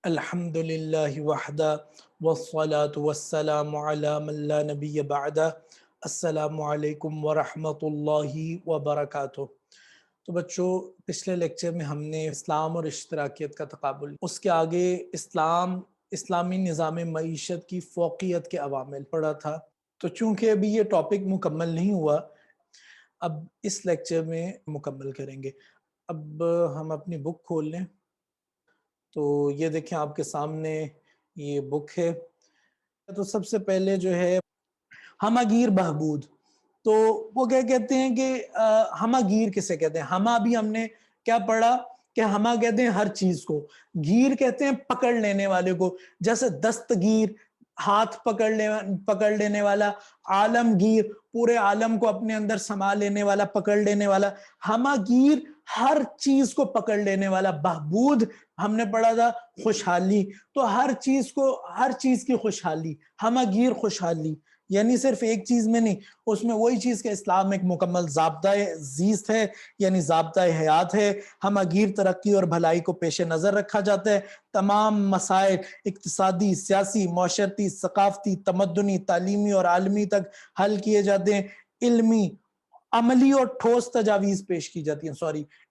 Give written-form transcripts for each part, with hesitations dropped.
الحمد للہ وحدہ والصلاة والسلام علی من لا نبی بعدہ۔ السلام علیکم ورحمۃ اللہ وبرکاتہ۔ تو بچوں، پچھلے لیکچر میں ہم نے اسلام اور اشتراکیت کا تقابل، اس کے آگے اسلامی نظام معیشت کی فوقیت کے عوامل پڑھا تھا۔ تو چونکہ ابھی یہ ٹاپک مکمل نہیں ہوا، اب اس لیکچر میں مکمل کریں گے۔ اب ہم اپنی بک کھول لیں تو یہ دیکھیں آپ کے سامنے یہ بک ہے۔ تو سب سے پہلے جو ہے ہمہ گیر بہبود، تو وہ کیا کہتے ہیں کہ ہمہ گیر کسے کہتے ہیں؟ ہمہ بھی ہم نے کیا پڑھا کہ ہمہ کہتے ہیں ہر چیز کو، گیر کہتے ہیں پکڑ لینے والے کو، جیسے دستگیر ہاتھ پکڑ لینے والا، عالم گیر پورے عالم کو اپنے اندر سما لینے والا، پکڑ لینے والا۔ ہمہ گیر ہر چیز کو پکڑ لینے والا۔ بہبود ہم نے پڑھا تھا خوشحالی، تو ہر چیز کی خوشحالی، ہمہ گیر خوشحالی، یعنی صرف ایک چیز میں نہیں، اس میں وہی چیز کہ اسلام ایک مکمل ضابطۂ زیست ہے، یعنی ضابطۂ حیات ہے۔ ہمہ گیر ترقی اور بھلائی کو پیش نظر رکھا جاتا ہے۔ تمام مسائل اقتصادی، سیاسی، معاشرتی، ثقافتی، تمدنی، تعلیمی اور عالمی تک حل کیے جاتے ہیں۔ علمی، عملی اور ٹھوس تجاویز پیش کی جاتی ہیں،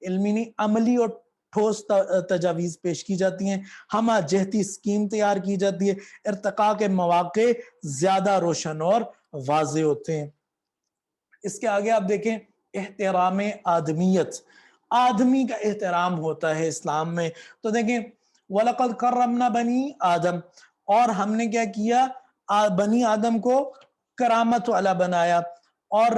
علمی نہیں، عملی اور ٹھوس تجاویز پیش کی جاتی ہیں۔ ہمہ جہتی اسکیم تیار کی جاتی ہے۔ ارتقاء کے مواقع زیادہ روشن اور واضح ہوتے ہیں۔ اس کے آگے آپ دیکھیں احترام آدمیت، آدمی کا احترام ہوتا ہے اسلام میں۔ تو دیکھیں وَلَقَدْ كَرَّمْنَا بَنِي آدم، اور ہم نے کیا کیا، بنی آدم کو کرامت والا بنایا۔ اور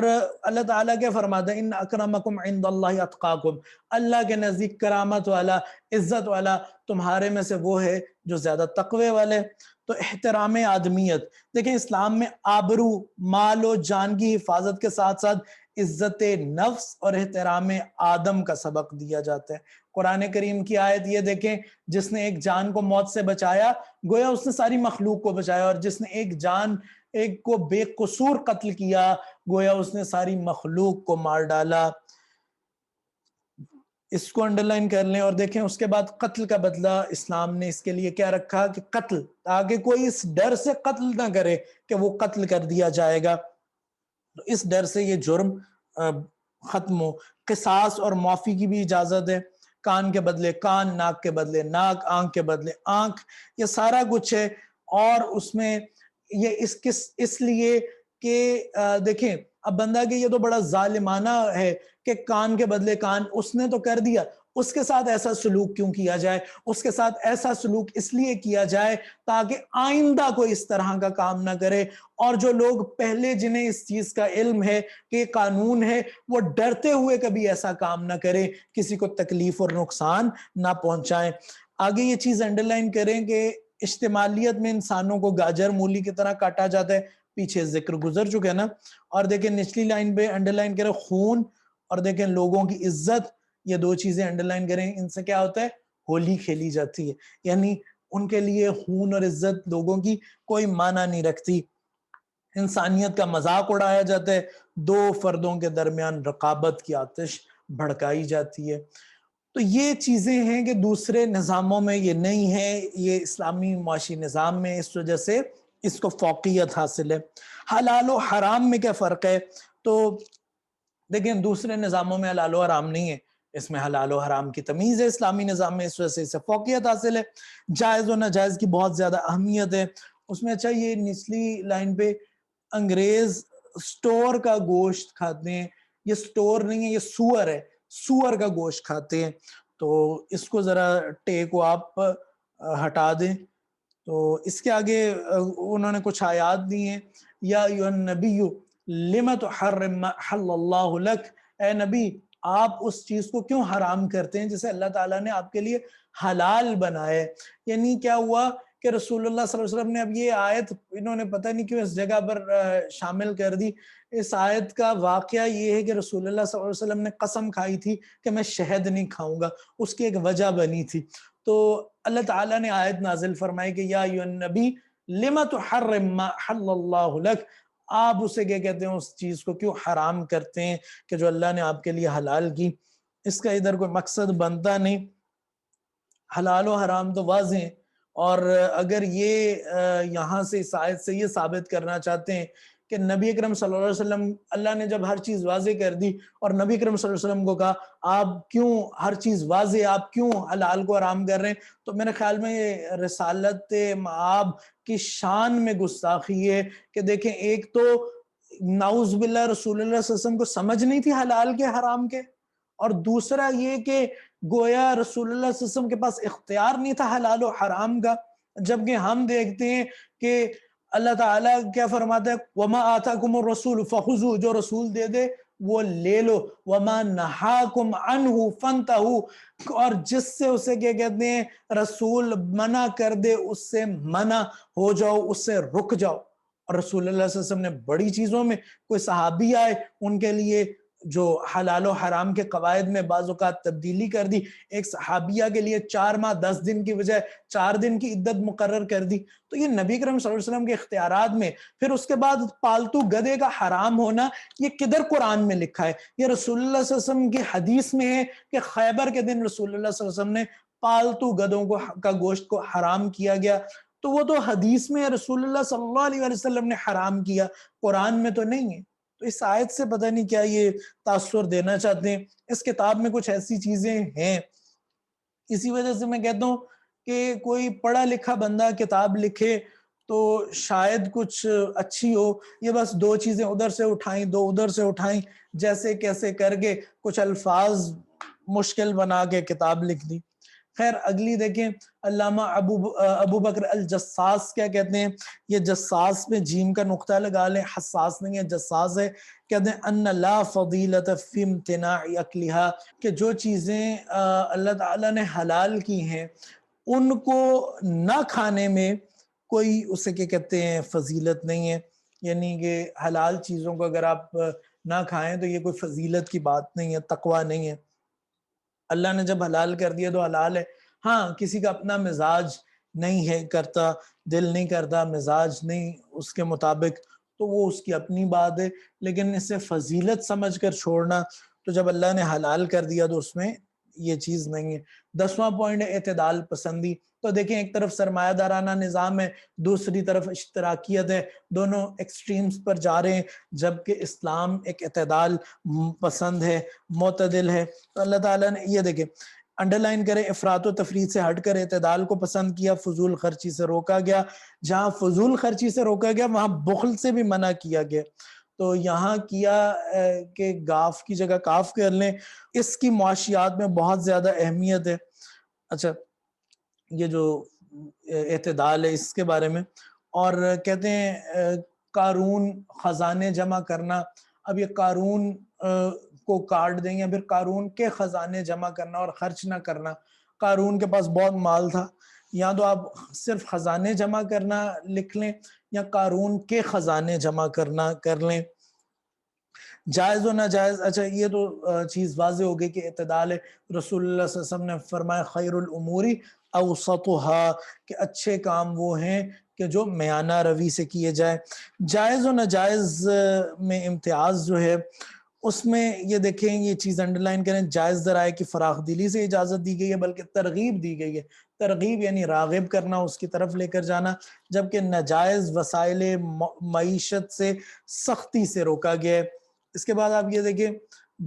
اللہ تعالیٰ کیا فرماتا ہے، ان اکرمکم عند اللہ اتقاکم، اللہ کے نزدیک کرامت والا، عزت والا تمہارے میں سے وہ ہے جو زیادہ تقوی والے۔ تو احترام آدمیت، دیکھیں اسلام میں آبرو، مال و جان کی حفاظت کے ساتھ ساتھ عزت نفس اور احترام آدم کا سبق دیا جاتا ہے۔ قرآن کریم کی آیت یہ دیکھیں، جس نے ایک جان کو موت سے بچایا گویا اس نے ساری مخلوق کو بچایا، اور جس نے ایک کو بے قصور قتل کیا گویا اس نے ساری مخلوق کو مار ڈالا۔ اس کو انڈرلائن کر لیں اور دیکھیں اس کے بعد قتل کا بدلہ اسلام نے اس کے لیے کیا رکھا کہ قتل، تاکہ کوئی اس ڈر سے قتل نہ کرے کہ وہ قتل کر دیا جائے گا، تو اس ڈر سے یہ جرم ختم ہو۔ قصاص اور معافی کی بھی اجازت ہے، کان کے بدلے کان، ناک کے بدلے ناک، آنکھ کے بدلے آنکھ، یہ سارا کچھ ہے۔ اور اس میں یہ اس لیے کہ دیکھیں اب بندہ کہ یہ تو بڑا ظالمانہ ہے کہ کان کے بدلے کان، اس نے تو کر دیا، اس کے ساتھ ایسا سلوک کیوں کیا جائے؟ اس کے ساتھ ایسا سلوک اس لیے کیا جائے تاکہ آئندہ کوئی اس طرح کا کام نہ کرے، اور جو لوگ پہلے جنہیں اس چیز کا علم ہے کہ یہ قانون ہے، وہ ڈرتے ہوئے کبھی ایسا کام نہ کرے، کسی کو تکلیف اور نقصان نہ پہنچائیں۔ آگے یہ چیز انڈرلائن کریں کہ اجتماعیت میں انسانوں کو گاجر مولی کی طرح کاٹا جاتا ہے، پیچھے ذکر گزر چکے نا۔ اور دیکھیں نچلی لائن پہ انڈرلائن کریں خون، اور دیکھیں لوگوں کی عزت، یہ دو چیزیں انڈرلائن کریں۔ ان سے کیا ہوتا ہے؟ ہولی کھیلی جاتی ہے، یعنی ان کے لیے خون اور عزت لوگوں کی کوئی معنی نہیں رکھتی۔ انسانیت کا مذاق اڑایا جاتا ہے، دو فردوں کے درمیان رقابت کی آتش بھڑکائی جاتی ہے۔ تو یہ چیزیں ہیں کہ دوسرے نظاموں میں یہ نہیں ہے، یہ اسلامی معاشی نظام میں اس وجہ سے اس کو فوقیت حاصل ہے۔ حلال و حرام میں کیا فرق ہے؟ تو دیکھیں دوسرے نظاموں میں حلال و حرام نہیں ہے، اس میں حلال و حرام کی تمیز ہے اسلامی نظام میں، اس وجہ سے اسے فوقیت حاصل ہے۔ جائز و ناجائز کی بہت زیادہ اہمیت ہے اس میں۔ اچھا یہ نچلی لائن پہ انگریز سٹور کا گوشت کھاتے ہیں، یہ سٹور نہیں ہے، یہ سور ہے، سور کا گوشت کھاتے ہیں، تو اس کو ذرا ٹے کو آپ ہٹا دیں۔ تو اس کے آگے انہوں نے کچھ آیات دی ہیں، یا ایھا النبی لم تحرم ما حل اللہ لک، اے نبی آپ اس چیز کو کیوں حرام کرتے ہیں جسے اللہ تعالیٰ نے آپ کے لیے حلال بنائے؟ یعنی کیا ہوا کہ رسول اللہ صلی اللہ علیہ وسلم نے، اب یہ آیت انہوں نے پتہ نہیں کیوں اس جگہ پر شامل کر دی۔ اس آیت کا واقعہ یہ ہے کہ رسول اللہ صلی اللہ علیہ وسلم نے قسم کھائی تھی کہ میں شہد نہیں کھاؤں گا، اس کی ایک وجہ بنی تھی۔ تو اللہ تعالیٰ نے آیت نازل فرمائی کہ یا ایھا النبی لم تحرم ما حل اللہ لک، آپ اسے کیا کہتے ہیں، اس چیز کو کیوں حرام کرتے ہیں کہ جو اللہ نے آپ کے لیے حلال کی؟ اس کا ادھر کوئی مقصد بنتا نہیں۔ حلال و حرام تو واضح ہیں، اور اگر یہ یہاں سے اس آیت سے یہ ثابت کرنا چاہتے ہیں کہ نبی اکرم صلی اللہ علیہ وسلم، اللہ نے جب ہر چیز واضح کر دی اور نبی اکرم صلی اللہ علیہ وسلم کو کہا آپ کیوں ہر چیز واضح، آپ کیوں حلال کو حرام کر رہے ہیں، تو میرے خیال میں یہ رسالت مآب کی شان میں گستاخی ہے کہ دیکھیں ایک تو نعوذ باللہ رسول اللہ صلی اللہ علیہ وسلم کو سمجھ نہیں تھی حلال کے حرام کے، اور دوسرا یہ کہ گویا رسول اللہ صلی اللہ علیہ وسلم کے پاس اختیار نہیں تھا حلال و حرام کا، جبکہ ہم دیکھتے ہیں کہ اللہ تعالیٰ کیا فرماتا ہے وَمَا آتَاكُمُ الرَّسُولُ فَخُذُوهُ، جو رسول دے دے وہ لے لو، وَمَا نَهَاكُمْ عَنْهُ فَانْتَهُوا، اور جس سے اسے کیا کہتے ہیں رسول منع کر دے اس سے منع ہو جاؤ، اس سے رک جاؤ۔ اور رسول اللہ صلی اللہ علیہ وسلم نے بڑی چیزوں میں، کوئی صحابی آئے ان کے لیے جو حلال و حرام کے قواعد میں بعض اوقات تبدیلی کر دی، ایک صحابیہ کے لیے 4 ماہ 10 دن کی بجائے 4 دن کی عدت مقرر کر دی، تو یہ نبی کریم صلی اللہ علیہ وسلم کے اختیارات میں۔ پھر اس کے بعد پالتو گدھے کا حرام ہونا یہ کدھر قرآن میں لکھا ہے؟ یہ رسول اللہ صلی اللہ علیہ وسلم کی حدیث میں ہے کہ خیبر کے دن رسول اللہ صلی اللہ علیہ وسلم نے پالتو گدھوں کا گوشت کو حرام کیا گیا، تو وہ تو حدیث میں رسول اللہ صلی اللہ علیہ وسلم نے حرام کیا، قرآن میں تو نہیں ہے۔ تو اس آیت سے پتہ نہیں کیا یہ تاثر دینا چاہتے ہیں۔ اس کتاب میں کچھ ایسی چیزیں ہیں، اسی وجہ سے میں کہتا ہوں کہ کوئی پڑھا لکھا بندہ کتاب لکھے تو شاید کچھ اچھی ہو، یہ بس 2 چیزیں ادھر سے اٹھائیں 2 ادھر سے اٹھائیں، جیسے کیسے کر کے کچھ الفاظ مشکل بنا کے کتاب لکھ دی۔ خیر اگلی دیکھیں، علامہ ابو بکر الجساس کیا کہتے ہیں، یہ جساس میں جیم کا نقطہ لگا لیں، حساس نہیں ہے جساس ہے، کہتے ہیں ان لا فضیلت فی امتناع اکلھا، کہ جو چیزیں اللہ تعالیٰ نے حلال کی ہیں ان کو نہ کھانے میں کوئی اسے کیا کہتے ہیں فضیلت نہیں ہے، یعنی کہ حلال چیزوں کو اگر آپ نہ کھائیں تو یہ کوئی فضیلت کی بات نہیں ہے، تقوی نہیں ہے۔ اللہ نے جب حلال کر دیا تو حلال ہے، ہاں کسی کا اپنا مزاج نہیں ہے کرتا، دل نہیں کرتا، مزاج نہیں اس کے مطابق، تو وہ اس کی اپنی بات ہے، لیکن اسے فضیلت سمجھ کر چھوڑنا، تو جب اللہ نے حلال کر دیا تو اس میں یہ چیز نہیں ہے۔ 10واں پوائنٹ ہے اعتدال پسندی، تو دیکھیں ایک طرف سرمایہ دارانہ نظام ہے، دوسری طرف اشتراکیت ہے، دونوں ایکسٹریمز پر جا رہے ہیں، جبکہ اسلام ایک اعتدال پسند ہے، معتدل ہے۔ تو اللہ تعالیٰ نے یہ دیکھیں انڈرلائن کرے، افراط و تفریط سے ہٹ کر اعتدال کو پسند کیا، فضول خرچی سے روکا گیا، جہاں فضول خرچی سے روکا گیا وہاں بخل سے بھی منع کیا گیا، تو یہاں کیا کہ گاف کی جگہ کاف کر لیں، اس کی معاشیات میں بہت زیادہ اہمیت ہے۔ اچھا یہ جو اعتدال ہے اس کے بارے میں، اور کہتے ہیں قارون خزانے جمع کرنا، اب یہ قارون کو کاٹ دیں یا پھر قارون کے خزانے جمع کرنا اور خرچ نہ کرنا، قارون کے پاس بہت مال تھا، یا تو آپ صرف خزانے جمع کرنا لکھ لیں یا قارون کے خزانے جمع کرنا کر لیں۔ جائز و ناجائز، اچھا یہ تو چیز واضح ہو گئی کہ اعتدال ہے، رسول اللہ صلی اللہ علیہ وسلم نے فرمایا خیر الامور اوسطها، کہ اچھے کام وہ ہیں کہ جو میانہ روی سے کیے جائے۔ جائز و ناجائز میں امتیاز جو ہے اس میں یہ دیکھیں، یہ چیز انڈرلائن کریں، جائز ذرائع کی فراخ دلی سے اجازت دی گئی ہے، بلکہ ترغیب دی گئی ہے، ترغیب یعنی راغب کرنا، اس کی طرف لے کر جانا، جبکہ ناجائز وسائل معیشت سے سختی سے روکا گیا ہے۔ اس کے بعد آپ یہ دیکھیں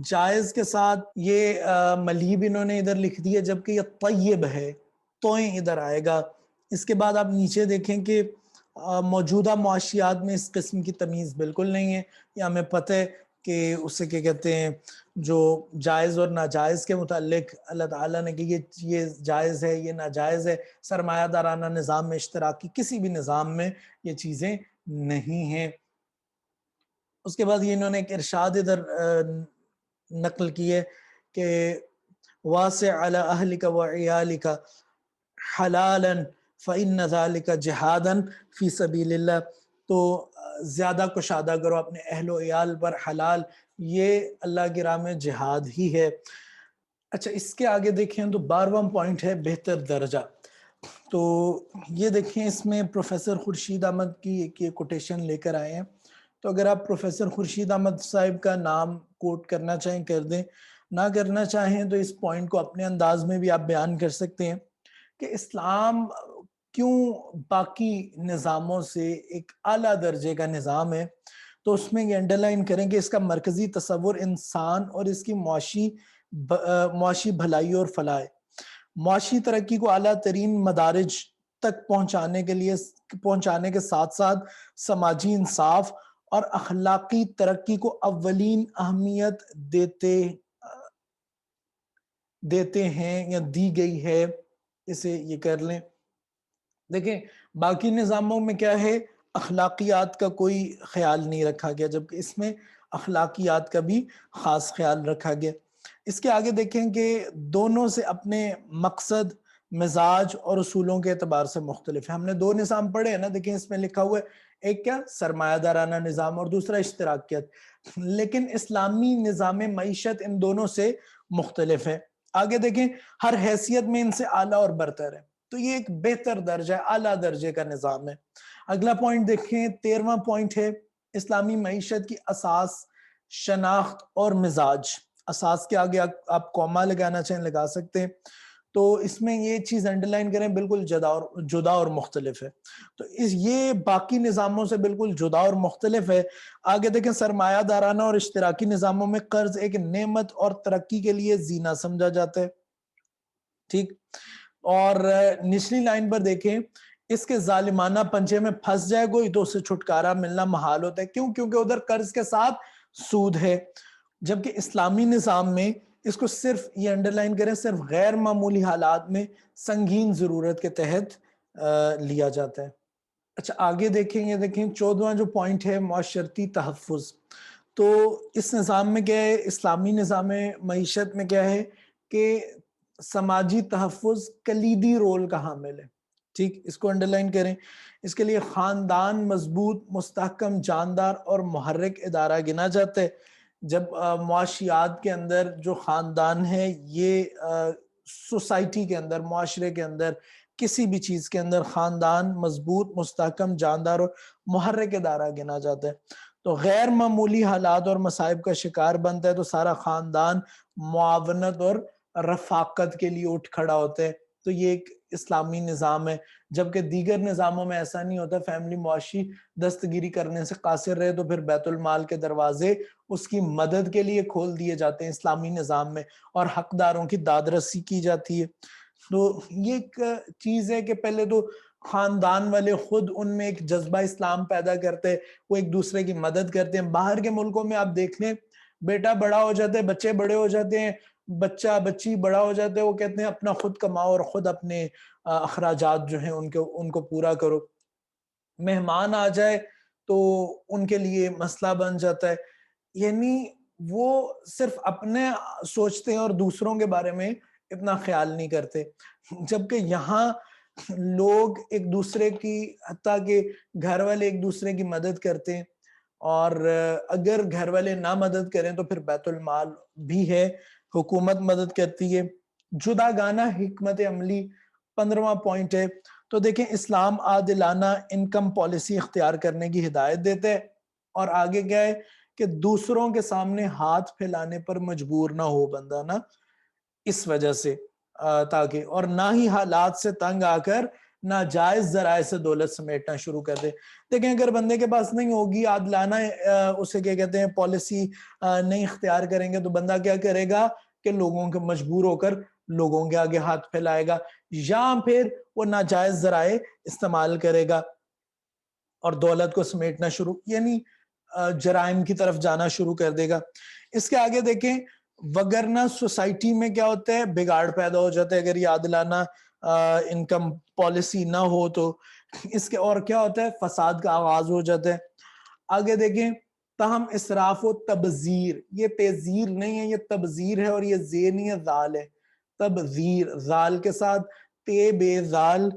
جائز کے ساتھ یہ ملیب انہوں نے ادھر لکھ دیا، جبکہ یہ طیب ہے، توئیں ادھر آئے گا۔ اس کے بعد آپ نیچے دیکھیں کہ موجودہ معاشیات میں اس قسم کی تمیز بالکل نہیں ہے، یہ ہمیں پتہ ہے کہ اسے کیا کہتے ہیں، جو جائز اور ناجائز کے متعلق اللہ تعالیٰ نے کہ یہ جائز ہے یہ ناجائز ہے، سرمایہ دارانہ نظام میں، اشتراکی کسی بھی نظام میں یہ چیزیں نہیں ہیں۔ اس کے بعد یہ انہوں نے ایک ارشاد ادھر نقل کی ہے کہ واسع علی اہلک و عیالک حلالا فإن ذلک جہادا فی سبیل اللہ، تو زیادہ کشادہ کرو اپنے اہل و عیال پر، حلال یہ اللہ کی راہ میں جہاد ہی ہے۔ اچھا اس کے آگے دیکھیں تو 12واں پوائنٹ ہے بہتر درجہ، تو یہ دیکھیں اس میں پروفیسر خورشید احمد کی ایک یہ کوٹیشن لے کر آئے ہیں، تو اگر آپ پروفیسر خورشید احمد صاحب کا نام کوٹ کرنا چاہیں کر دیں، نہ کرنا چاہیں تو اس پوائنٹ کو اپنے انداز میں بھی آپ بیان کر سکتے ہیں کہ اسلام کیوں باقی نظاموں سے ایک اعلیٰ درجے کا نظام ہے، تو اس میں یہ انڈرلائن کریں کہ اس کا مرکزی تصور انسان اور اس کی معاشی بھلائی اور فلاح ہے۔ معاشی ترقی کو اعلیٰ ترین مدارج تک پہنچانے کے ساتھ ساتھ سماجی انصاف اور اخلاقی ترقی کو اولین اہمیت دیتے ہیں یا دی گئی ہے، اسے یہ کر لیں۔ دیکھیں باقی نظاموں میں کیا ہے، اخلاقیات کا کوئی خیال نہیں رکھا گیا، جبکہ اس میں اخلاقیات کا بھی خاص خیال رکھا گیا۔ اس کے آگے دیکھیں کہ دونوں سے اپنے مقصد، مزاج اور اصولوں کے اعتبار سے مختلف ہے۔ ہم نے دو نظام پڑھے ہیں نا، دیکھیں اس میں لکھا ہوا ہے ایک کیا سرمایہ دارانہ نظام اور دوسرا اشتراکیت، لیکن اسلامی نظام معیشت ان دونوں سے مختلف ہے۔ آگے دیکھیں ہر حیثیت میں ان سے اعلیٰ اور برتر ہے، تو یہ ایک بہتر درجہ اعلیٰ درجے کا نظام ہے۔ اگلا پوائنٹ دیکھیں 13واں پوائنٹ ہے اسلامی معیشت کی اساس، شناخت اور مزاج۔ اساس کے آگے آپ کوما لگانا چاہیں لگا سکتے ہیں، تو اس میں یہ چیز انڈرلائن کریں بالکل جدا اور مختلف ہے، تو یہ باقی نظاموں سے بالکل جدا اور مختلف ہے۔ آگے دیکھیں سرمایہ دارانہ اور اشتراکی نظاموں میں قرض ایک نعمت اور ترقی کے لیے زینہ سمجھا جاتا ہے، ٹھیک۔ اور نچلی لائن پر دیکھیں اس کے ظالمانہ پنجے میں پھنس جائے کوئی تو اسے چھٹکارا ملنا محال ہوتا ہے، کیوں؟ کیونکہ ادھر قرض کے ساتھ سود ہے، جبکہ اسلامی نظام میں اس کو صرف یہ انڈرلائن کریں صرف غیر معمولی حالات میں سنگین ضرورت کے تحت لیا جاتا ہے۔ اچھا آگے دیکھیں، یہ دیکھیں 14واں جو پوائنٹ ہے معاشرتی تحفظ۔ تو اس نظام میں کیا ہے، اسلامی نظام معیشت میں کیا ہے کہ سماجی تحفظ کلیدی رول کا حامل ہے، ٹھیک، اس کو انڈرلائن کریں۔ اس کے لیے خاندان مضبوط، مستحکم، جاندار اور محرک ادارہ گنا جاتا ہے۔ جب معاشیات کے اندر جو خاندان ہے، یہ سوسائٹی کے اندر، معاشرے کے اندر، کسی بھی چیز کے اندر خاندان مضبوط، مستحکم، جاندار اور محرک ادارہ گنا جاتا ہے، تو غیر معمولی حالات اور مصائب کا شکار بنتا ہے تو سارا خاندان معاونت اور رفاقت کے لیے اٹھ کھڑا ہوتا ہے، تو یہ ایک اسلامی نظام ہے۔ جبکہ دیگر نظاموں میں ایسا نہیں ہوتا، فیملی معاشی دستگیری کرنے سے قاصر رہے تو پھر بیت المال کے دروازے اس کی مدد کے لیے کھول دیے جاتے ہیں اسلامی نظام میں، اور حقداروں کی داد رسی کی جاتی ہے۔ تو یہ ایک چیز ہے کہ پہلے تو خاندان والے خود ان میں ایک جذبہ اسلام پیدا کرتے، وہ ایک دوسرے کی مدد کرتے ہیں۔ باہر کے ملکوں میں آپ دیکھ لیں، بیٹا بڑا ہو جاتا ہے، بچے بڑے ہو جاتے ہیں، بچی بڑا ہو جاتا ہے، وہ کہتے ہیں اپنا خود کماؤ اور خود اپنے اخراجات جو ہیں ان کو پورا کرو۔ مہمان آ جائے تو ان کے لیے مسئلہ بن جاتا ہے، یعنی وہ صرف اپنے سوچتے ہیں اور دوسروں کے بارے میں اتنا خیال نہیں کرتے، جبکہ یہاں لوگ ایک دوسرے کی، حتیٰ کہ گھر والے ایک دوسرے کی مدد کرتے ہیں، اور اگر گھر والے نہ مدد کریں تو پھر بیت المال بھی ہے، حکومت مدد کرتی ہے۔ جدا گانہ حکمت عملی 15واں پوائنٹ ہے۔ تو دیکھیں اسلام عادلانہ انکم پالیسی اختیار کرنے کی ہدایت دیتے ہیں، اور آگے کیا ہے کہ دوسروں کے سامنے ہاتھ پھیلانے پر مجبور نہ ہو بندہ نا، اس وجہ سے تاکہ، اور نہ ہی حالات سے تنگ آ کر ناجائز ذرائع سے دولت سمیٹنا شروع کر دے۔ دیکھیں اگر بندے کے پاس نہیں ہوگی عادلانہ اسے کیا کہتے ہیں پالیسی نہیں اختیار کریں گے، تو بندہ کیا کرے گا کہ لوگوں کے مجبور ہو کر لوگوں کے آگے ہاتھ پھیلائے گا، یا پھر وہ ناجائز ذرائع استعمال کرے گا اور دولت کو سمیٹنا شروع، یعنی جرائم کی طرف جانا شروع کر دے گا۔ اس کے آگے دیکھیں وگرنہ سوسائٹی میں کیا ہوتا ہے، بگاڑ پیدا ہو جاتا ہے اگر یہ عادلانہ انکم پالیسی نہ ہو تو۔ اس کے اور کیا ہوتا ہے، فساد کا آغاز ہو جاتا ہے۔ آگے دیکھیں تاہم اسراف و تبذیر، یہ تیزیر نہیں ہے، یہ تبذیر ہے، اور یہ زیر نہیں ہے، ذال ہے، تبذیر، ذال کے ساتھ تے بے ذال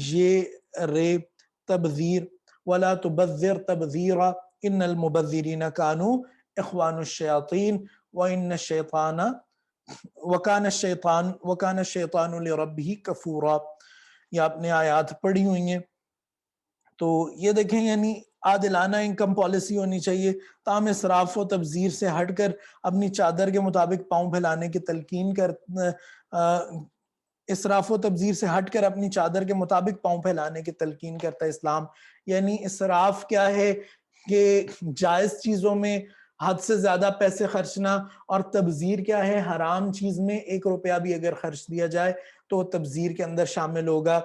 یہ رے، تبذیر، ولا تبذر تبذیرا ان المبذرین کانوا اخوان الشیاطین وان الشیطان وکان الشیطان لربہ کفورا، یہ آپ نے آیات پڑھی ہوئی ہیں۔ تو یہ دیکھیں یعنی عادلانہ انکم پالیسی ہونی چاہیے، تاہم اسراف و تبذیر سے ہٹ کر اپنی چادر کے مطابق پاؤں پھیلانے کی تلقین اسراف و تبذیر سے ہٹ کر اپنی چادر کے مطابق پاؤں پھیلانے کی تلقین کرتا ہے اسلام. یعنی اسراف کیا ہے کہ جائز چیزوں میں حد سے زیادہ پیسے خرچنا، اور تبذیر کیا ہے حرام چیز میں 1 روپیہ بھی اگر خرچ دیا جائے تو وہ تبذیر کے اندر شامل ہوگا.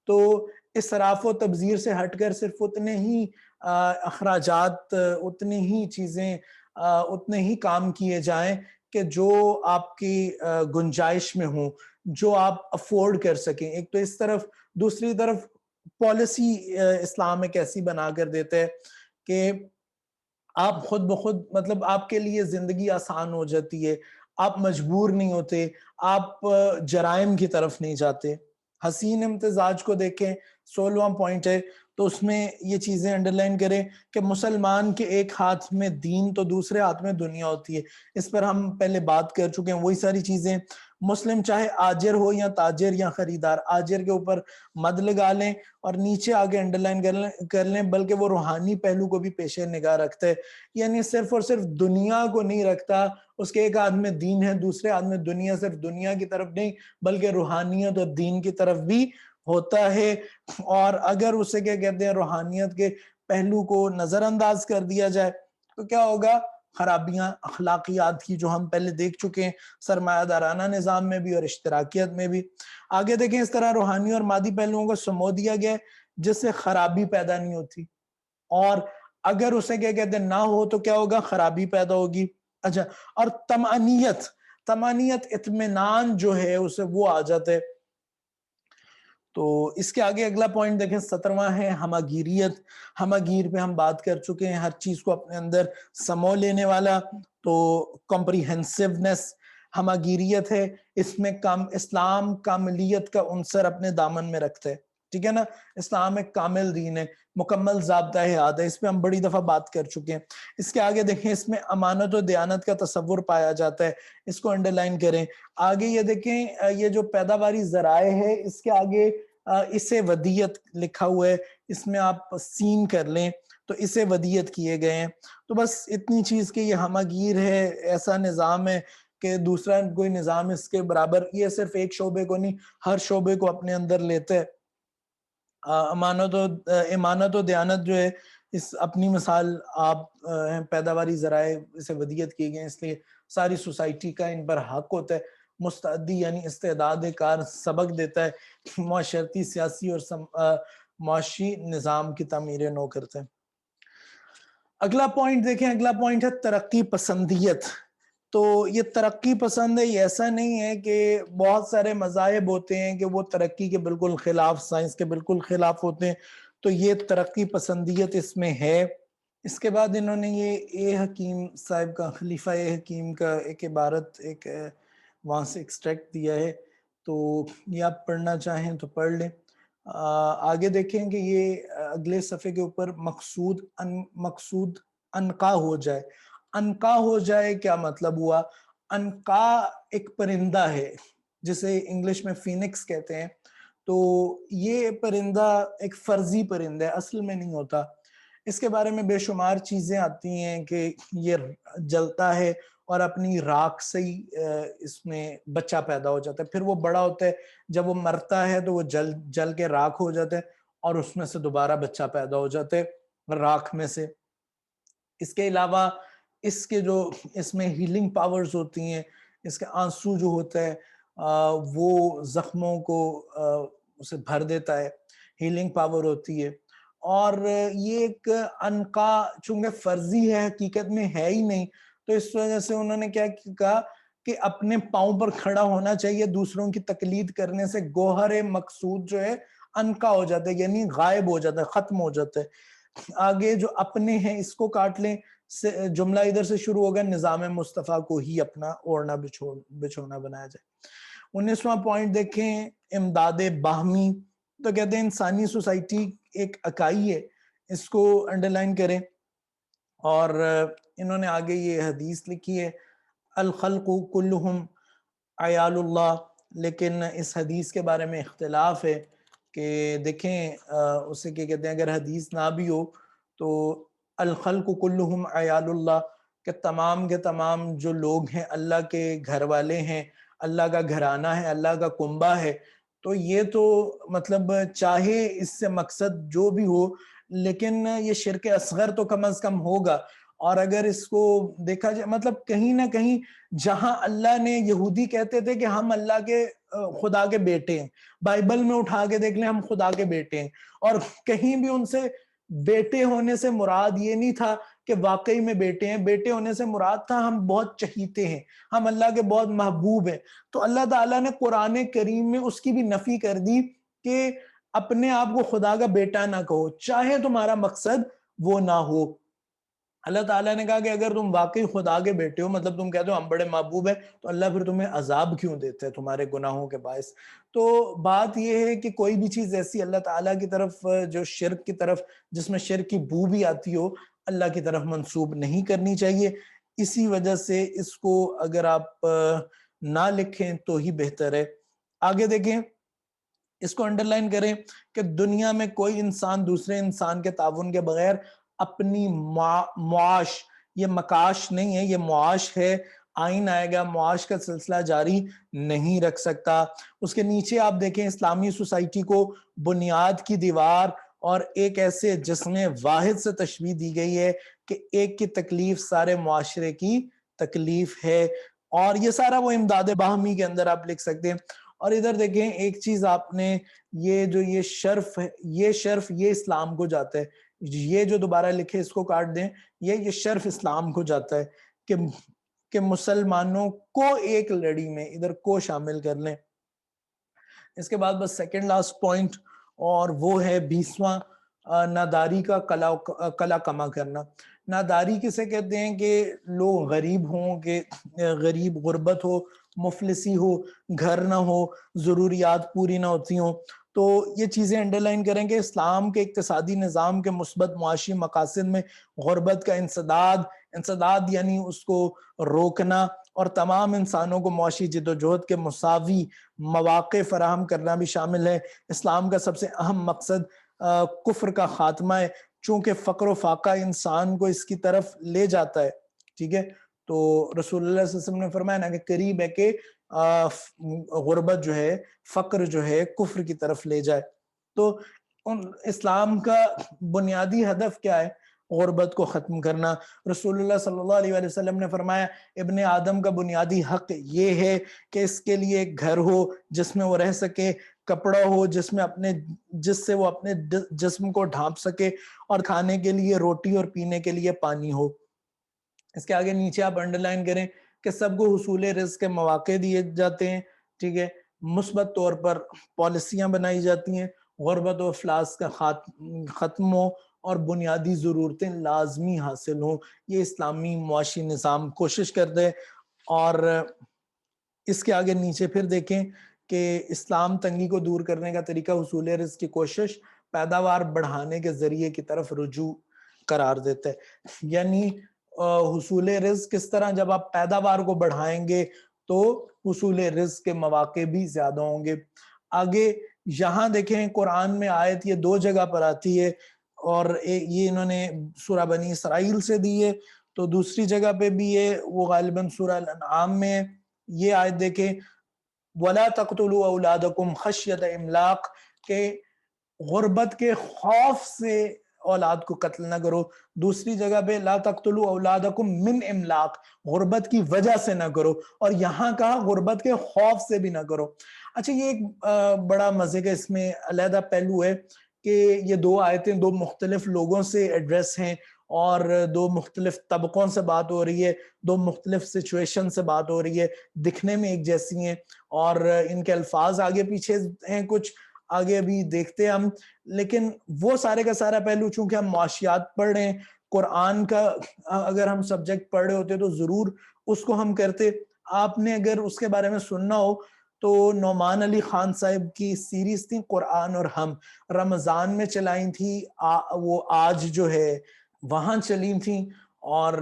تو اسراف و تبذیر سے ہٹ کر صرف اتنے ہی اخراجات، اتنی ہی چیزیں، اتنے ہی کام کیے جائیں کہ جو آپ کی گنجائش میں ہوں، جو آپ افورڈ کر سکیں. ایک تو اس طرف، دوسری طرف پالیسی اسلام ایک ایسی بنا کر دیتے ہیں کہ آپ خود بخود مطلب آپ کے لیے زندگی آسان ہو جاتی ہے، آپ مجبور نہیں ہوتے، آپ جرائم کی طرف نہیں جاتے. حسین امتزاج کو دیکھیں، 16واں پوائنٹ ہے، تو اس میں یہ چیزیں انڈرلائن کریں کہ مسلمان کے ایک ہاتھ میں دین تو دوسرے ہاتھ میں دنیا ہوتی ہے. اس پر ہم پہلے بات کر چکے ہیں. وہی ساری چیزیں، مسلم چاہے آجر ہو یا تاجر یا خریدار، آجر کے اوپر مد لگا لیں اور نیچے آگے انڈرلائن کر لیں، بلکہ وہ روحانی پہلو کو بھی پیش نگاہ رکھتا ہے. یعنی صرف اور صرف دنیا کو نہیں رکھتا، اس کے ایک ہاتھ میں دین ہے، دوسرے ہاتھ میں دنیا، صرف دنیا کی طرف نہیں بلکہ روحانیت اور دین کی طرف بھی ہوتا ہے. اور اگر اسے کیا کہتے ہیں روحانیت کے پہلو کو نظر انداز کر دیا جائے تو کیا ہوگا؟ خرابیاں اخلاقیات کی جو ہم پہلے دیکھ چکے ہیں، سرمایہ دارانہ نظام میں بھی اور اشتراکیت میں بھی. آگے دیکھیں، اس طرح روحانی اور مادی پہلوؤں کو سمو دیا گیا جس سے خرابی پیدا نہیں ہوتی، اور اگر اسے کیا کہتے ہیں نہ ہو تو کیا ہوگا؟ خرابی پیدا ہوگی. اچھا، اور طمانیت اطمینان جو ہے اسے وہ آ جاتے. تو اس کے آگے اگلا پوائنٹ دیکھیں، 17واں ہے ہماگیریت. ہماگیر پہ ہم بات کر چکے ہیں، ہر چیز کو اپنے اندر سمو لینے والا. تو کمپریہنسونیس ہماگیریت ہے. اس میں اسلام کاملیت کا عنصر اپنے دامن میں رکھتے ہے. ٹھیک ہے نا؟ اسلام ایک کامل دین ہے، مکمل ضابطہ حیات ہے. اس پہ ہم بڑی دفعہ بات کر چکے ہیں. اس کے آگے دیکھیں، اس میں امانت و دیانت کا تصور پایا جاتا ہے. اس کو انڈرلائن کریں. آگے یہ دیکھیں، یہ جو پیداواری ذرائع ہے، اس کے آگے اسے ودیت لکھا ہوا ہے. اس میں آپ سین کر لیں تو اسے ودیت کیے گئے ہیں. تو بس اتنی چیز کہ یہ ہماگیر ہے، ایسا نظام ہے کہ دوسرا کوئی نظام اس کے برابر. یہ صرف ایک شعبے کو نہیں، ہر شعبے کو اپنے اندر لیتے ہے. امانت و دیانت جو ہے، اس اپنی مثال آپ پیداواری ذرائع اسے ودیت کیے گئے، اس لیے ساری سوسائٹی کا ان پر حق ہوتا ہے. مستعدی یعنی استعداد کار سبق دیتا ہے، معاشرتی، سیاسی اور معاشی نظام کی تعمیر نو کرتے ہیں. اگلا پوائنٹ دیکھیں، اگلا پوائنٹ ہے ترقی پسندیت. تو یہ ترقی پسند ہے، یہ ایسا نہیں ہے کہ بہت سارے مذاہب ہوتے ہیں کہ وہ ترقی کے بالکل خلاف، سائنس کے بالکل خلاف ہوتے ہیں. تو یہ ترقی پسندیت اس میں ہے. اس کے بعد انہوں نے یہ اے حکیم صاحب کا، خلیفہ اے حکیم کا ایک عبارت ایک وہاں سے ایکسٹریکٹ دیا ہے، تو یہ آپ پڑھنا چاہیں تو پڑھ لیں. آگے دیکھیں کہ یہ اگلے صفحے کے اوپر مقصود انقا ہو جائے. انقا ہو جائے کیا مطلب ہوا؟ انقا ایک پرندہ ہے جسے انگلش میں فینکس کہتے ہیں. تو یہ پرندہ ایک فرضی پرندہ ہے، اصل میں نہیں ہوتا. اس کے بارے میں بے شمار چیزیں آتی ہیں کہ یہ جلتا ہے اور اپنی راکھ سے ہی اس میں بچہ پیدا ہو جاتا ہے. پھر وہ بڑا ہوتا ہے، جب وہ مرتا ہے تو وہ جل کے راکھ ہو جاتا ہے اور اس میں سے دوبارہ بچہ پیدا ہو جاتا ہے راکھ میں سے. اس کے علاوہ اس کے جو اس میں ہیلنگ پاورز ہوتی ہیں، اس کے آنسو جو ہوتا ہے وہ زخموں کو اسے بھر دیتا ہے، ہیلنگ پاور ہوتی ہے. اور یہ ایک انقا چونکہ فرضی ہے، حقیقت میں ہے ہی نہیں، تو اس وجہ سے انہوں نے کیا کہا کہ اپنے پاؤں پر کھڑا ہونا چاہیے. دوسروں کی تقلید کرنے سے گوہر مقصود جو ہے انقا ہو جاتا ہے، یعنی غائب ہو جاتا ہے، ختم ہو جاتا ہے. آگے جو اپنے ہیں اس کو کاٹ لیں، جملہ ادھر سے شروع ہوگا، نظام مصطفیٰ کو ہی اپنا اوڑھنا بچھونا بنایا جائے. 19واں پوائنٹ دیکھیں، امداد باہمی. تو کہتے ہیں انسانی سوسائٹی ایک اکائی ہے، اس کو انڈرلائن کریں. اور انہوں نے آگے یہ حدیث لکھی ہے، الخلق کلہم عیال اللہ. لیکن اس حدیث کے بارے میں اختلاف ہے کہ دیکھیں اسے کیا کہتے ہیں، اگر حدیث نہ بھی ہو تو الخلق کلہم عیال اللہ، کہ تمام کے تمام جو لوگ ہیں اللہ کے گھر والے ہیں، اللہ کا گھرانہ ہے، اللہ کا کنبہ ہے، تو یہ تو مطلب چاہے اس سے مقصد جو بھی ہو لیکن یہ شرک اصغر تو کم از کم ہوگا۔ اور اگر اس کو دیکھا جائے مطلب کہیں نہ کہیں جہاں اللہ نے، یہودی کہتے تھے کہ ہم اللہ کے خدا کے بیٹے ہیں، بائبل میں اٹھا کے دیکھ لیں ہم خدا کے بیٹے ہیں، اور کہیں بھی ان سے بیٹے ہونے سے مراد یہ نہیں تھا کہ واقعی میں بیٹے ہیں، بیٹے ہونے سے مراد تھا ہم بہت چہیتے ہیں، ہم اللہ کے بہت محبوب ہیں۔ تو اللہ تعالیٰ نے قرآن کریم میں اس کی بھی نفی کر دی کہ اپنے آپ کو خدا کا بیٹا نہ کہو، چاہے تمہارا مقصد وہ نہ ہو۔ اللہ تعالیٰ نے کہا کہ اگر تم واقعی خدا کے بیٹے ہو، مطلب تم کہتے ہو ہم بڑے محبوب ہیں، تو اللہ پھر تمہیں عذاب کیوں دیتے ہیں تمہارے گناہوں کے باعث؟ تو بات یہ ہے کہ کوئی بھی چیز ایسی اللہ تعالیٰ کی طرف جو شرک کی طرف، جس میں شرک کی بو بھی آتی ہو، اللہ کی طرف منسوب نہیں کرنی چاہیے۔ اسی وجہ سے اس کو اگر آپ نہ لکھیں تو ہی بہتر ہے۔ آگے دیکھیں، اس کو انڈرلائن کریں کہ دنیا میں کوئی انسان دوسرے انسان کے تعاون کے بغیر اپنی معاش، یہ مکاش نہیں ہے، یہ معاش ہے، آئین آئے گا، معاش کا سلسلہ جاری نہیں رکھ سکتا۔ اس کے نیچے آپ دیکھیں اسلامی سوسائٹی کو بنیاد کی دیوار اور ایک ایسے جسم واحد سے تشبیہ دی گئی ہے کہ ایک کی تکلیف سارے معاشرے کی تکلیف ہے، اور یہ سارا وہ امداد باہمی کے اندر آپ لکھ سکتے ہیں۔ اور ادھر دیکھیں ایک چیز آپ نے، یہ جو یہ شرف ہے، یہ شرف یہ اسلام کو جاتا ہے، یہ جو دوبارہ لکھے اس کو کاٹ دیں، یہ شرف اسلام کو جاتا ہے کہ مسلمانوں کو ایک لڑی میں، ادھر کو شامل کر لیں۔ اس کے بعد بس سیکنڈ لاسٹ پوائنٹ، اور وہ ہے 20واں، ناداری کا کلا کما کرنا۔ ناداری کسے کہتے ہیں؟ کہ لوگ غریب ہوں، کہ غریب غربت ہو، مفلسی ہو، گھر نہ ہو، ضروریات پوری نہ ہوتی ہوں۔ تو یہ چیزیں انڈرلائن کریں کہ اسلام کے اقتصادی نظام کے مثبت معاشی مقاصد میں غربت کا انسداد یعنی اس کو روکنا، اور تمام انسانوں کو معاشی جد و جہد کے مساوی مواقع فراہم کرنا بھی شامل ہے۔ اسلام کا سب سے اہم مقصد کفر کا خاتمہ ہے، چونکہ فقر و فاقہ انسان کو اس کی طرف لے جاتا ہے، ٹھیک ہے؟ تو رسول اللہ صلی اللہ علیہ وسلم نے فرمایا نا کہ قریب ہے کہ غربت جو ہے، فقر جو ہے، کفر کی طرف لے جائے۔ تو اسلام کا بنیادی ہدف کیا ہے؟ غربت کو ختم کرنا۔ رسول اللہ صلی اللہ علیہ وسلم نے فرمایا ابن آدم کا بنیادی حق یہ ہے کہ اس کے لیے ایک گھر ہو جس میں وہ رہ سکے، کپڑا ہو جس سے وہ اپنے جسم کو ڈھانپ سکے، اور کھانے کے لیے روٹی اور پینے کے لیے پانی ہو۔ اس کے آگے نیچے آپ انڈرلائن کریں کہ سب کو حصول رزق کے مواقع دیے جاتے ہیں، ٹھیک ہے؟ مثبت طور پر پالیسیاں بنائی جاتی ہیں، غربت و افلاس کا ختم ہو اور بنیادی ضرورتیں لازمی حاصل ہوں، یہ اسلامی معاشی نظام کوشش کرتے ہیں۔ اور اس کے آگے نیچے پھر دیکھیں کہ اسلام تنگی کو دور کرنے کا طریقہ حصول رزق کی کوشش پیداوار بڑھانے کے ذریعے کی طرف رجوع قرار دیتا ہے۔ یعنی حصول رزق کس طرح؟ جب آپ پیداوار کو بڑھائیں گے تو حصول رزق کے مواقع بھی زیادہ ہوں گے۔ آگے یہاں دیکھیں قرآن میں آیت یہ 2 جگہ پر آتی ہے، اور یہ انہوں نے سورہ بنی اسرائیل سے دی ہے، تو دوسری جگہ پہ بھی ہے، وہ غالباً سورہ الانعام میں ہے۔ یہ آیت دیکھیں وَلَا تَقْتُلُوا أَوْلَادَكُمْ خَشْيَةَ إِمْلَاقٍ، کہ غربت کے خوف سے اولاد کو قتل نہ کرو۔ دوسری جگہ پہ لا تقتلوا اولادکم من املاق، غربت کی وجہ سے نہ کرو، اور یہاں کہا غربت کے خوف سے بھی نہ کرو۔ اچھا یہ ایک بڑا مزے کا اس میں علیحدہ پہلو ہے کہ یہ 2 آیتیں 2 مختلف لوگوں سے ایڈریس ہیں، اور 2 مختلف طبقوں سے بات ہو رہی ہے، 2 مختلف سچویشن سے بات ہو رہی ہے، دکھنے میں ایک جیسی ہیں، اور ان کے الفاظ آگے پیچھے ہیں، کچھ آگے ابھی دیکھتے ہیں ہم۔ لیکن وہ سارے کا سارا پہلو چونکہ ہم معاشیات پڑھ رہے ہیں، قرآن کا اگر ہم سبجیکٹ پڑھ رہے ہوتے تو ضرور اس کو ہم کرتے۔ آپ نے اگر اس کے بارے میں سننا ہو تو نعمان علی خان صاحب کی سیریز تھی قرآن اور ہم، رمضان میں چلائیں تھی، وہ آج جو ہے وہاں چلی تھیں، اور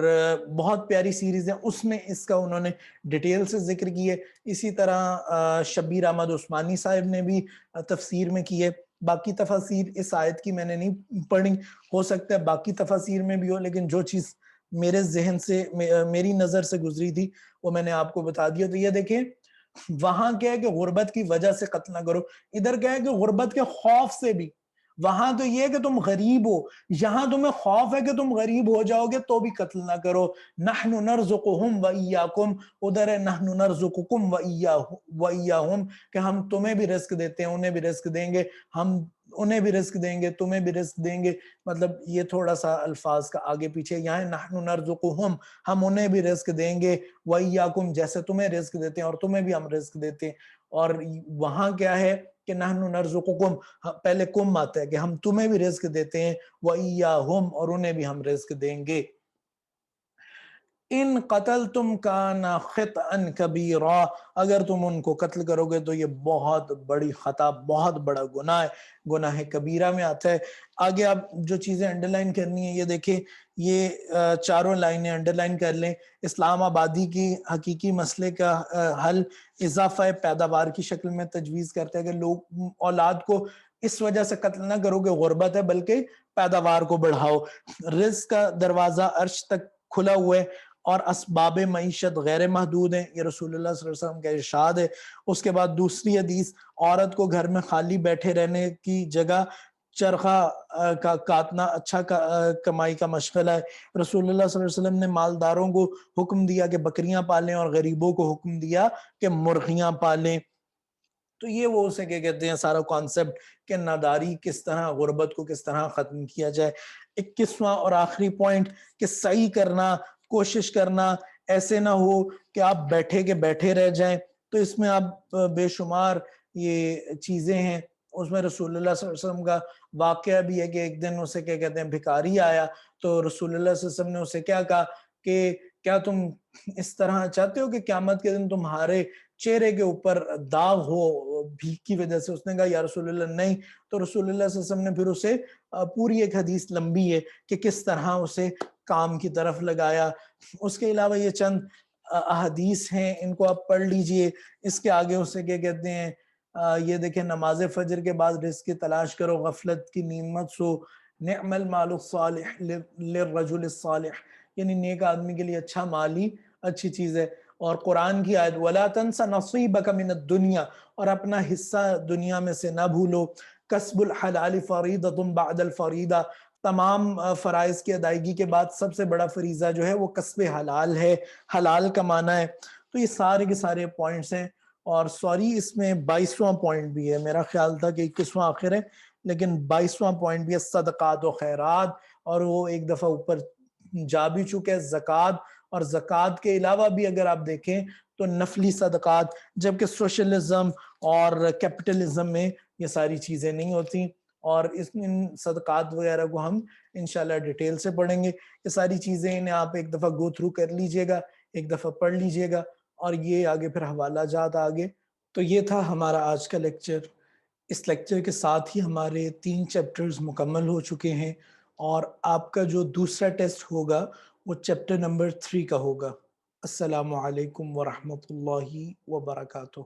بہت پیاری سیریز ہے، اس میں اس کا انہوں نے ڈیٹیل سے ذکر کی ہے۔ اسی طرح شبیر احمد عثمانی صاحب نے بھی تفسیر میں کی ہے۔ باقی تفاسیر اس آیت کی میں نے نہیں پڑھی، ہو سکتا ہے باقی تفاسیر میں بھی ہو، لیکن جو چیز میرے ذہن سے، میری نظر سے گزری تھی وہ میں نے آپ کو بتا دیا۔ تو یہ دیکھیں وہاں کیا ہے کہ غربت کی وجہ سے قتل نہ کرو، ادھر کیا ہے کہ غربت کے خوف سے بھی، وہاں تو یہ ہے کہ تم غریب ہو، یہاں تمہیں خوف ہے کہ تم غریب ہو جاؤ گے تو بھی قتل نہ کرو۔ نحن نرزقہم وإیاکم، ادھر ہے نحن نرزقکم وإیاہم، کہ ہم تمہیں بھی رزق دیتے ہیں، انہیں بھی رزق دیں گے، ہم انہیں بھی رزق دیں گے، تمہیں بھی رزق دیں گے۔ مطلب یہ تھوڑا سا الفاظ کا آگے پیچھے، یہاں نحن نرزقہم، ہم انہیں بھی رزق دیں گے، وإیاکم، جیسے تمہیں رزق دیتے ہیں اور تمہیں بھی ہم رزق دیتے ہیں۔ اور وہاں کیا ہے کہ نحن نرزقکم، پہلے کم آتا ہے کہ ہم تمہیں بھی رزق دیتے ہیں، وإیاہم، اور انہیں بھی ہم رزق دیں گے۔ ان قتلتم کان خطئا کبیرا، اگر تم ان کو قتل کرو گے تو یہ بہت بڑی خطا، بہت بڑا گناہ ہے، گناہ کبیرہ میں آتا ہے۔ آگے آپ جو چیزیں انڈرلائن کرنی ہیں یہ دیکھیں، یہ چاروں لائنیں انڈرلائن کر لیں۔ اسلام آبادی کی حقیقی مسئلے کا حل اضافہ پیداوار کی شکل میں تجویز کرتا ہے کہ لوگ اولاد کو اس وجہ سے قتل نہ کرو کہ غربت ہے، بلکہ پیداوار کو بڑھاؤ۔ رزق کا دروازہ عرش تک کھلا ہوا ہے اور اسباب معیشت غیر محدود ہیں، یہ رسول اللہ صلی اللہ علیہ وسلم کا ارشاد ہے۔ اس کے بعد دوسری حدیث، عورت کو گھر میں خالی بیٹھے رہنے کی جگہ چرخہ کا کاٹنا اچھا کمائی کا مشغلہ ہے۔ رسول اللہ صلی اللہ علیہ وسلم نے مالداروں کو حکم دیا کہ بکریاں پالیں اور غریبوں کو حکم دیا کہ مرغیاں پالیں۔ تو یہ وہ اسے کیا کہتے ہیں سارا کانسیپٹ کہ ناداری کس طرح، غربت کو کس طرح ختم کیا جائے۔ 21واں اور آخری پوائنٹ کہ سعی کرنا، کوشش کرنا، ایسے نہ ہو کہ آپ بیٹھے کے بیٹھے رہ جائیں۔ تو اس میں آپ بے شمار یہ چیزیں ہیں، اس میں رسول اللہ صلی اللہ علیہ وسلم کا واقعہ بھی ہے کہ ایک دن اسے کیا کہتے ہیں بھکاری آیا، تو رسول اللہ صلی اللہ علیہ وسلم نے اسے کیا کہا کہ کیا تم اس طرح چاہتے ہو کہ قیامت کے دن تمہارے چہرے کے اوپر داغ ہو بھیک کی وجہ سے؟ اس نے کہا یا رسول اللہ نہیں۔ تو رسول اللہ صلی اللہ علیہ وسلم نے پھر اسے پوری ایک حدیث لمبی ہے کہ کس طرح اسے کام کی طرف لگایا۔ اس کے علاوہ یہ چند احادیث ہیں، ان کو آپ پڑھ لیجئے۔ اس کے آگے اسے کیا کہتے ہیں یہ دیکھیں، نماز فجر کے بعد رزق کی تلاش کرو، غفلت کی نیند مت سو، نعم المال الصالح للرجل الصالح، یعنی نیک آدمی کے لیے اچھا مال ہی اچھی چیز ہے۔ اور قرآن کی آیت وَلَا تَنْسَ نَصِيبَكَ مِنَ الدُّنْيَا، اور اپنا حصہ دنیا میں سے نہ بھولو۔ کسب الحلال فریضۃ بعد الفریضہ، تمام فرائض کی ادائیگی کے بعد سب سے بڑا فریضہ جو ہے وہ کسب حلال ہے، حلال کمانا ہے۔ تو یہ سارے کے سارے پوائنٹس ہیں، اور سوری اس میں 22واں پوائنٹ بھی ہے، میرا خیال تھا کہ 21واں آخر ہے، لیکن 22واں پوائنٹ بھی ہے صدقات و خیرات، اور وہ ایک دفعہ اوپر جا بھی چکے زکوٰۃ، اور زکوٰۃ کے علاوہ بھی اگر آپ دیکھیں تو نفلی صدقات، جبکہ سوشلزم اور کیپٹلزم میں یہ ساری چیزیں نہیں ہوتی۔ اور ان صدقات وغیرہ کو ہم انشاءاللہ ڈیٹیل سے پڑھیں گے۔ یہ ساری چیزیں انہیں آپ ایک دفعہ گو تھرو کر لیجئے گا، ایک دفعہ پڑھ لیجئے گا، اور یہ آگے پھر حوالہ جات آگے۔ تو یہ تھا ہمارا آج کا لیکچر۔ اس لیکچر کے ساتھ ہی ہمارے 3 چیپٹرز مکمل ہو چکے ہیں، اور آپ کا جو دوسرا ٹیسٹ ہوگا وہ چیپٹر نمبر 3 کا ہوگا۔ السلام علیکم ورحمۃ اللہ وبرکاتہ۔